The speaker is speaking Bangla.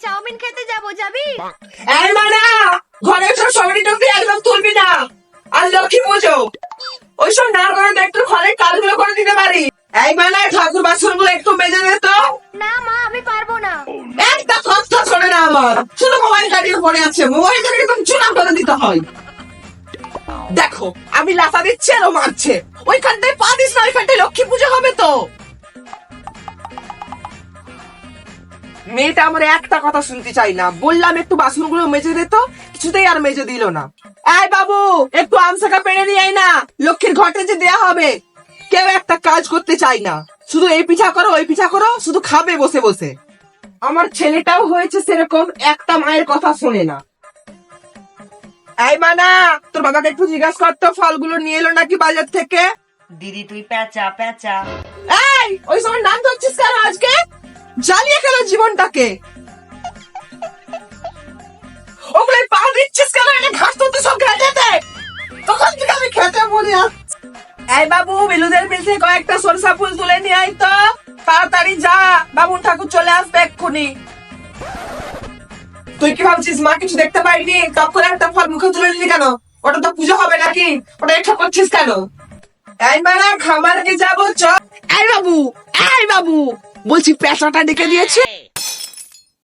চাউমিন খেতে যাবো, যাবি? এই মানে ঘরে সব সবারই টুকরি একদম তুলবি না। আর লক্ষ্মী পুজো ওইসব না করে একটু ঘরের কাজগুলো করে দিতে পারি। এই মানে ঠাকুর বাসনগুলো একটু মেজে দে তো। না মা, আমি পারবো না। একটা কথা শোনে না আমার, শুধু মোবাইল গাড়ির পরে আছে, মোবাইল গাড়ি একদম চুনা করে দিতে হয়। দেখো আমি লাফা দিচ্ছি আর ও মারছে, ওইখানটায় পা দিস না, ওইখানটায় লক্ষ্মী পুজো হবে তো। মেয়েটা আমার একটা কথা শুনতে চাই না, বললাম একটু বাসনগুলো মেজে দে তো, কিছুতেই আর মেজে দিল না। এই বাবু একটু আমসাকা পেড়ে নিয়ে আয় না, লক্ষ্মীর ঘটে যে দেয়া হবে। কেউ একটা কাজ করতে চাই না, শুধু এই পিঠা করো ওই পিঠা করো, শুধু খাবে বসে বসে। আমার ছেলেটাও হয়েছে সেরকম, একটা মায়ের কথা শোনে না। এই মানা, তোর বাবাকে একটু জিজ্ঞাসা করতো ফলগুলো নিয়ে এলো নাকি বাজার থেকে। দিদি তুই প্যাঁচা প্যাঁচা। এই ওই সময় নাম ধরছিস কেন আজকে? জ্বালিয়ে খেলো জীবনটাকে। ওগুলো পা দিচ্ছিস কেন? এটা ঘাস তুলতে সব ঘাটে দে, তখন থেকে আমি খেতে বলি। এই বাবু বিলুদের মিল থেকে কয়েকটা সরষা ফুল তুলে নিয়ে আয় তো, তাড়াতাড়ি যা, বাবুন ঠাকুর চলে আসবে এক্ষুনি। তুই কি ভাবছিস মা কিছু দেখতে পাইনি? টপ করে একটা ফল মুখে তুলে নিলি কেন? ওটা তো পুজো হবে নাকি? ওটা এটা করছিস কেন? এই মারা খাবার কি যাবো চ। এই বাবু বলছি পেঁচাটা ডেকে দিয়েছে।